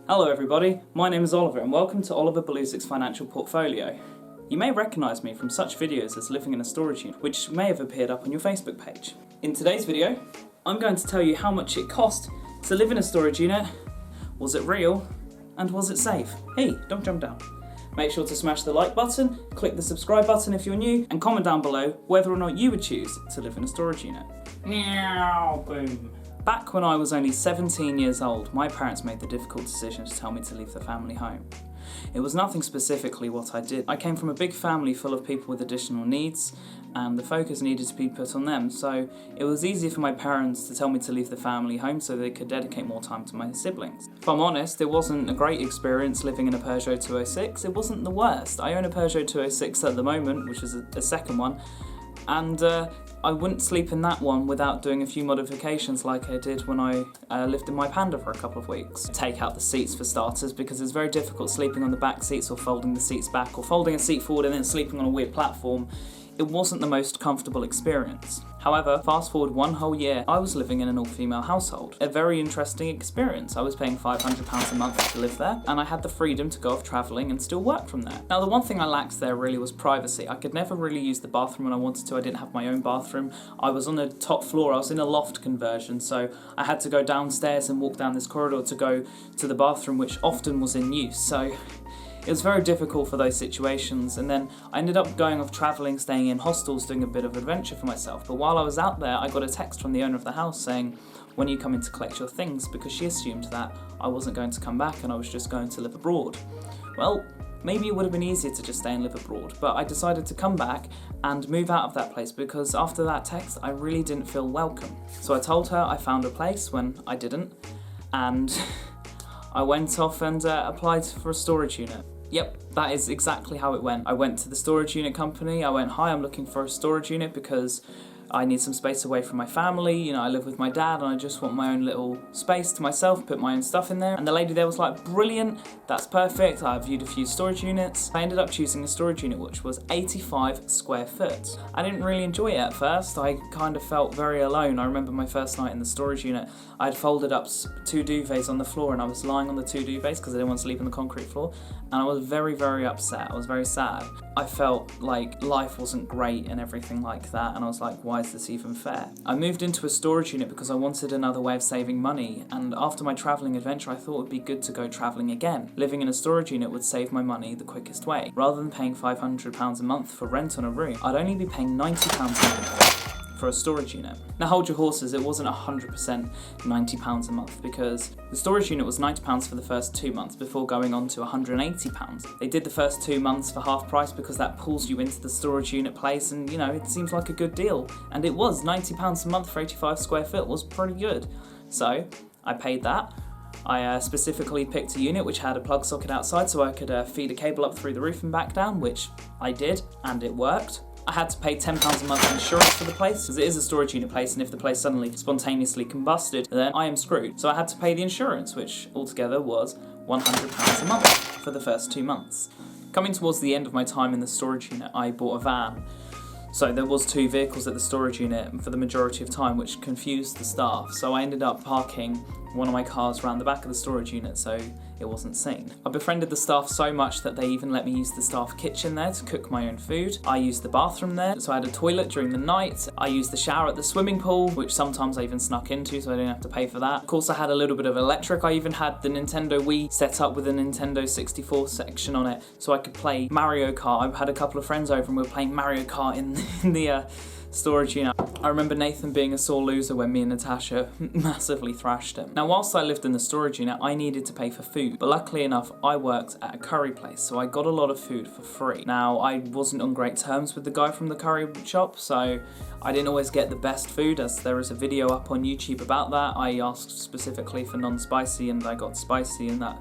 Hello everybody, my name is Oliver and welcome to Oliver Baluzic's Financial Portfolio. You may recognise me from such videos as living in a storage unit, which may have appeared up on your Facebook page. In today's video, I'm going to tell you how much it cost to live in a storage unit, was it real, and was it safe? Hey, don't jump down. Make sure to smash the like button, click the subscribe button if you're new, and comment down below whether or not you would choose to live in a storage unit. Meow, boom. Back when I was only 17 years old, my parents made the difficult decision to tell me to leave the family home. It was nothing specifically what I did. I came from a big family full of people with additional needs, and the focus needed to be put on them, so it was easy for my parents to tell me to leave the family home so they could dedicate more time to my siblings. If I'm honest, it wasn't a great experience living in a Peugeot 206. It wasn't the worst. I own a Peugeot 206 at the moment, which is a second one, and I wouldn't sleep in that one without doing a few modifications like I did when I lived in my Panda for a couple of weeks. Take out the seats for starters, because it's very difficult sleeping on the back seats or folding the seats back or folding a seat forward and then sleeping on a weird platform. It wasn't the most comfortable experience. However, fast forward one whole year, I was living in an all-female household. A very interesting experience. I was paying £500 a month to live there, and I had the freedom to go off travelling and still work from there. Now, the one thing I lacked there really was privacy. I could never really use the bathroom when I wanted to. I didn't have my own bathroom. I was on the top floor. I was in a loft conversion, so I had to go downstairs and walk down this corridor to go to the bathroom, which often was in use. So it was very difficult for those situations, and then I ended up going off travelling, staying in hostels, doing a bit of adventure for myself. But while I was out there, I got a text from the owner of the house saying, when you come in to collect your things, because she assumed that I wasn't going to come back and I was just going to live abroad. Well, maybe it would have been easier to just stay and live abroad, but I decided to come back and move out of that place because after that text, I really didn't feel welcome. So I told her I found a place when I didn't, and I went off and applied for a storage unit. Yep, that is exactly how it went. I went to the storage unit company. I went, hi, I'm looking for a storage unit because I need some space away from my family. You know, I live with my dad and I just want my own little space to myself, put my own stuff in there. And the lady there was like, brilliant, that's perfect. I viewed a few storage units. I ended up choosing a storage unit which was 85 square foot. I didn't really enjoy it at first. I kind of felt very alone. I remember my first night in the storage unit, I'd folded up 2 duvets on the floor and I was lying on the 2 duvets because I didn't want to sleep on the concrete floor. And I was very, very upset. I was very sad. I felt like life wasn't great and everything like that. And I was like, why is this even fair? I moved into a storage unit because I wanted another way of saving money, and after my travelling adventure I thought it would be good to go travelling again. Living in a storage unit would save my money the quickest way. Rather than paying £500 a month for rent on a room, I'd only be paying £90 a month for a storage unit. Now hold your horses, it wasn't 100% £90 a month, because the storage unit was £90 for the first 2 months before going on to £180. They did the first 2 months for half price because that pulls you into the storage unit place, and you know, it seems like a good deal. And it was, £90 a month for 85 square foot was pretty good. So I paid that. I specifically picked a unit which had a plug socket outside so I could feed a cable up through the roof and back down, which I did, and it worked. I had to pay £10 a month insurance for the place, because it is a storage unit place, and if the place suddenly spontaneously combusted, then I am screwed. So I had to pay the insurance, which altogether was £100 a month for the first 2 months. Coming towards the end of my time in the storage unit, I bought a van. So there was 2 vehicles at the storage unit for the majority of time, which confused the staff. So I ended up parking one of my cars around the back of the storage unit so it wasn't seen. I befriended the staff so much that they even let me use the staff kitchen there to cook my own food. I used the bathroom there, so I had a toilet during the night. I used the shower at the swimming pool, which sometimes I even snuck into so I didn't have to pay for that. Of course, I had a little bit of electric. I even had the Nintendo Wii set up with a Nintendo 64 section on it so I could play Mario Kart. I had a couple of friends over and we were playing Mario Kart in the storage unit. I remember Nathan being a sore loser when me and Natasha massively thrashed him. Now, whilst I lived in the storage unit, I needed to pay for food, but luckily enough, I worked at a curry place, so I got a lot of food for free. Now, I wasn't on great terms with the guy from the curry shop, so I didn't always get the best food, as there is a video up on YouTube about that. I asked specifically for non-spicy and I got spicy, and that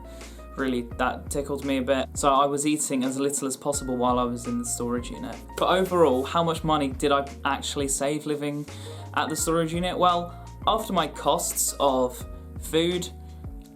tickled me a bit. So I was eating as little as possible while I was in the storage unit. But overall, how much money did I actually save living at the storage unit? Well, after my costs of food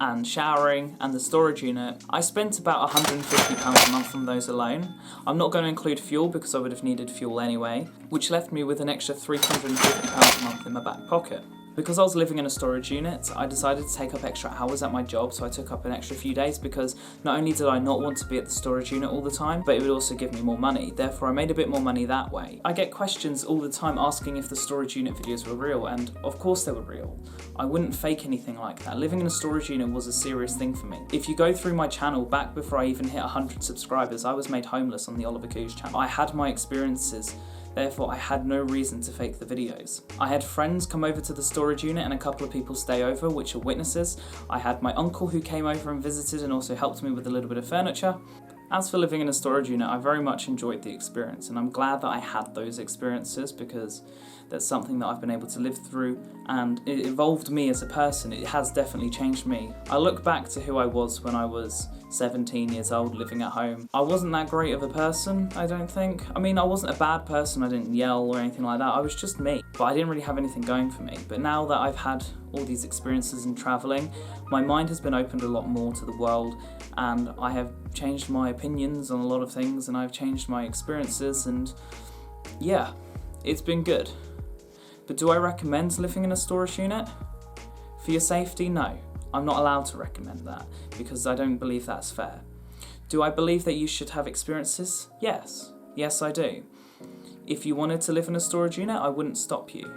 and showering and the storage unit, I spent about £150 a month on those alone. I'm not going to include fuel because I would have needed fuel anyway, which left me with an extra £350 a month in my back pocket. Because I was living in a storage unit, I decided to take up extra hours at my job, so I took up an extra few days because not only did I not want to be at the storage unit all the time, but it would also give me more money. Therefore, I made a bit more money that way. I get questions all the time asking if the storage unit videos were real, and of course they were real. I wouldn't fake anything like that. Living in a storage unit was a serious thing for me. If you go through my channel, back before I even hit 100 subscribers, I was made homeless on the Oliver Kuiz channel. I had my experiences. Therefore, I had no reason to fake the videos. I had friends come over to the storage unit and a couple of people stay over, which are witnesses. I had my uncle who came over and visited and also helped me with a little bit of furniture. As for living in a storage unit, I very much enjoyed the experience, and I'm glad that I had those experiences because that's something that I've been able to live through, and it evolved me as a person. It has definitely changed me. I look back to who I was when I was 17 years old living at home. I wasn't that great of a person, I don't think. I mean, I wasn't a bad person, I didn't yell or anything like that, I was just me. But I didn't really have anything going for me. But now that I've had all these experiences in travelling, my mind has been opened a lot more to the world, and I have changed my opinions on a lot of things, and I've changed my experiences, and yeah, it's been good. But do I recommend living in a storage unit? For your safety, no. I'm not allowed to recommend that because I don't believe that's fair. Do I believe that you should have experiences? Yes. Yes, I do. If you wanted to live in a storage unit, I wouldn't stop you.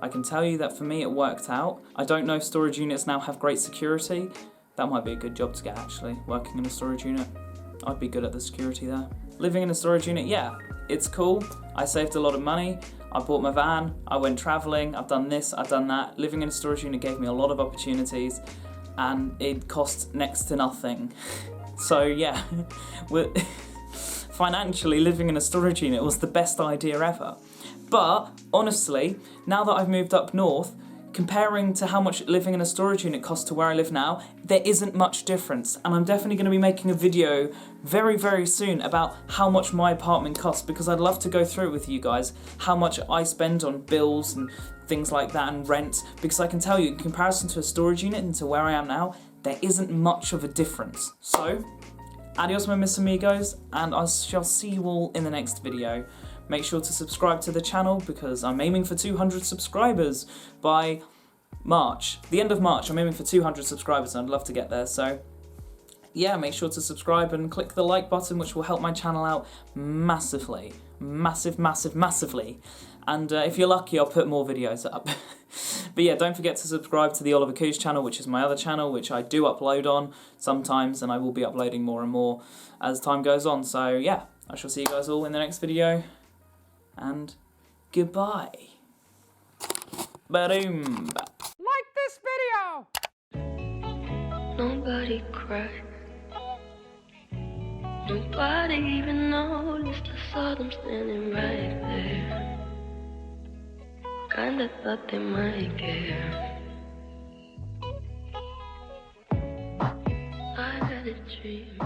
I can tell you that for me it worked out. I don't know if storage units now have great security. That might be a good job to get actually, working in a storage unit. I'd be good at the security there. Living in a storage unit, yeah, it's cool. I saved a lot of money. I bought my van, I went travelling, I've done this, I've done that. Living in a storage unit gave me a lot of opportunities, and it cost next to nothing. So yeah, financially living in a storage unit was the best idea ever. But honestly, now that I've moved up north, comparing to how much living in a storage unit costs to where I live now, there isn't much difference. And I'm definitely going to be making a video very, very soon about how much my apartment costs, because I'd love to go through it with you guys, how much I spend on bills and things like that and rent, because I can tell you in comparison to a storage unit and to where I am now, there isn't much of a difference. So, adios my mis amigos, and I shall see you all in the next video. Make sure to subscribe to the channel because I'm aiming for 200 subscribers by March. The end of March, I'm aiming for 200 subscribers and I'd love to get there. So yeah, make sure to subscribe and click the like button, which will help my channel out massively. Massively. And if you're lucky, I'll put more videos up. But yeah, don't forget to subscribe to the Oliver Kuiz channel, which is my other channel, which I do upload on sometimes, and I will be uploading more and more as time goes on. So yeah, I shall see you guys all in the next video. And goodbye. Ba-doom. Like this video! Nobody cried. Nobody even noticed. I saw them standing right there. Kinda thought they might care. I had a dream.